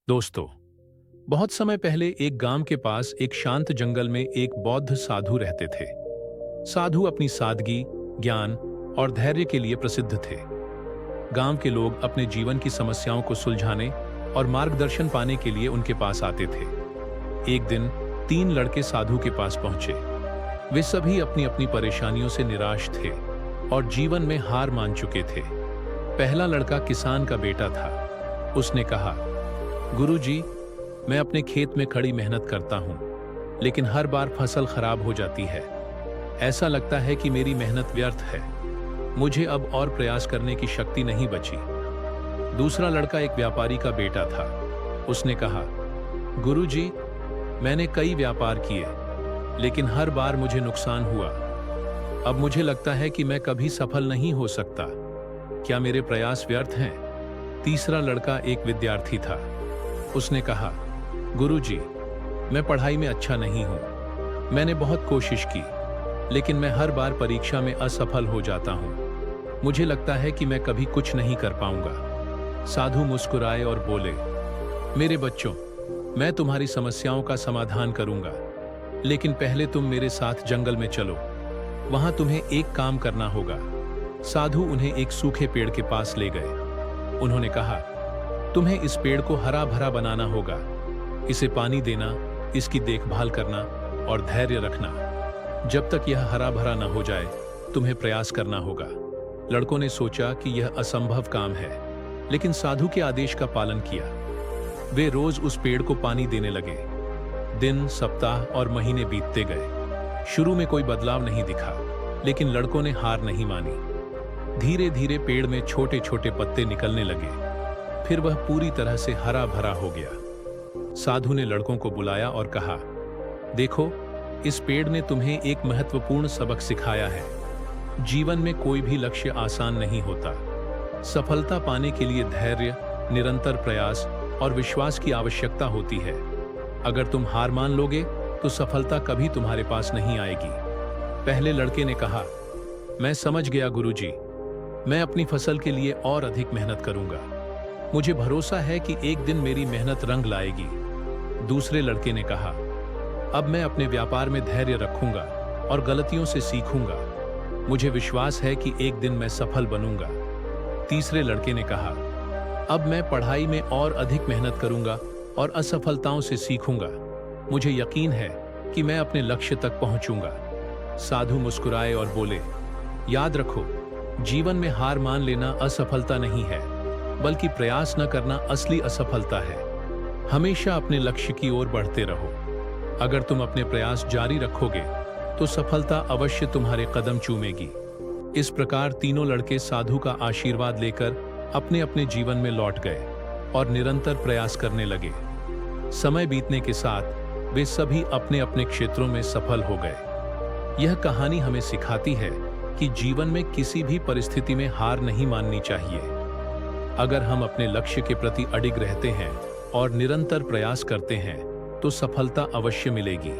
दोस्तों, बहुत समय पहले एक गांव के पास एक शांत जंगल में एक बौद्ध साधु रहते थे। साधु अपनी सादगी, ज्ञान और धैर्य के लिए प्रसिद्ध थे। गांव के लोग अपने जीवन की समस्याओं को सुलझाने और मार्गदर्शन पाने के लिए उनके पास आते थे। एक दिन 3 लड़के साधु के पास पहुंचे। वे सभी अपनी अपनी परेशानियों से निराश थे और जीवन में हार मान चुके थे। पहला लड़का किसान का बेटा था। उसने कहा, गुरुजी, मैं अपने खेत में कड़ी मेहनत करता हूं, लेकिन हर बार फसल खराब हो जाती है। ऐसा लगता है कि मेरी मेहनत व्यर्थ है। मुझे अब और प्रयास करने की शक्ति नहीं बची। दूसरा लड़का एक व्यापारी का बेटा था। उसने कहा, गुरुजी, मैंने कई व्यापार किए, लेकिन हर बार मुझे नुकसान हुआ। अब मुझे लगता है कि मैं कभी सफल नहीं हो सकता। क्या मेरे प्रयास व्यर्थ हैं? तीसरा लड़का एक विद्यार्थी था। उसने कहा, गुरुजी, मैं पढ़ाई में अच्छा नहीं हूं। मैंने बहुत कोशिश की, लेकिन मैं हर बार परीक्षा में असफल हो जाता हूं। मुझे लगता है कि मैं कभी कुछ नहीं कर पाऊंगा। साधु मुस्कुराए और बोले, मेरे बच्चों, मैं तुम्हारी समस्याओं का समाधान करूंगा, लेकिन पहले तुम मेरे साथ जंगल में चलो। वहां तुम्हें एक काम करना होगा। साधु उन्हें एक सूखे पेड़ के पास ले गए। उन्होंने कहा, तुम्हें इस पेड़ को हरा भरा बनाना होगा। इसे पानी देना, इसकी देखभाल करना और धैर्य रखना। जब तक यह हरा भरा न हो जाए, तुम्हें प्रयास करना होगा। लड़कों ने सोचा कि यह असंभव काम है, लेकिन साधु के आदेश का पालन किया। वे रोज उस पेड़ को पानी देने लगे। दिन, सप्ताह और महीने बीतते गए। शुरू में कोई बदलाव नहीं दिखा, लेकिन लड़कों ने हार नहीं मानी। धीरे धीरे पेड़ में छोटे छोटे पत्ते निकलने लगे। फिर वह पूरी तरह से हरा भरा हो गया। साधु ने लड़कों को बुलाया और कहा, देखो, इस पेड़ ने तुम्हें एक महत्वपूर्ण सबक सिखाया है। जीवन में कोई भी लक्ष्य आसान नहीं होता। सफलता पाने के लिए धैर्य, निरंतर प्रयास और विश्वास की आवश्यकता होती है। अगर तुम हार मान लोगे, तो सफलता कभी तुम्हारे पास नहीं आएगी। पहले लड़के ने कहा, मैं समझ गया गुरुजी। मैं अपनी फसल के लिए और अधिक मेहनत करूंगा। मुझे भरोसा है कि एक दिन मेरी मेहनत रंग लाएगी। दूसरे लड़के ने कहा, अब मैं अपने व्यापार में धैर्य रखूंगा और गलतियों से सीखूंगा। मुझे विश्वास है कि एक दिन मैं सफल बनूंगा। तीसरे लड़के ने कहा, अब मैं पढ़ाई में और अधिक मेहनत करूंगा और असफलताओं से सीखूंगा। मुझे यकीन है कि मैं अपने लक्ष्य तक पहुंचूंगा। साधु मुस्कुराए और बोले, याद रखो, जीवन में हार मान लेना असफलता नहीं है, बल्कि प्रयास न करना असली असफलता है। हमेशा अपने लक्ष्य की ओर बढ़ते रहो। अगर तुम अपने प्रयास जारी रखोगे, तो सफलता अवश्य तुम्हारे कदम चूमेगी। इस प्रकार तीनों लड़के साधु का आशीर्वाद लेकर अपने अपने जीवन में लौट गए और निरंतर प्रयास करने लगे। समय बीतने के साथ वे सभी अपने अपने क्षेत्रों में सफल हो गए। यह कहानी हमें सिखाती है कि जीवन में किसी भी परिस्थिति में हार नहीं माननी चाहिए। अगर हम अपने लक्ष्य के प्रति अडिग रहते हैं और निरंतर प्रयास करते हैं, तो सफलता अवश्य मिलेगी।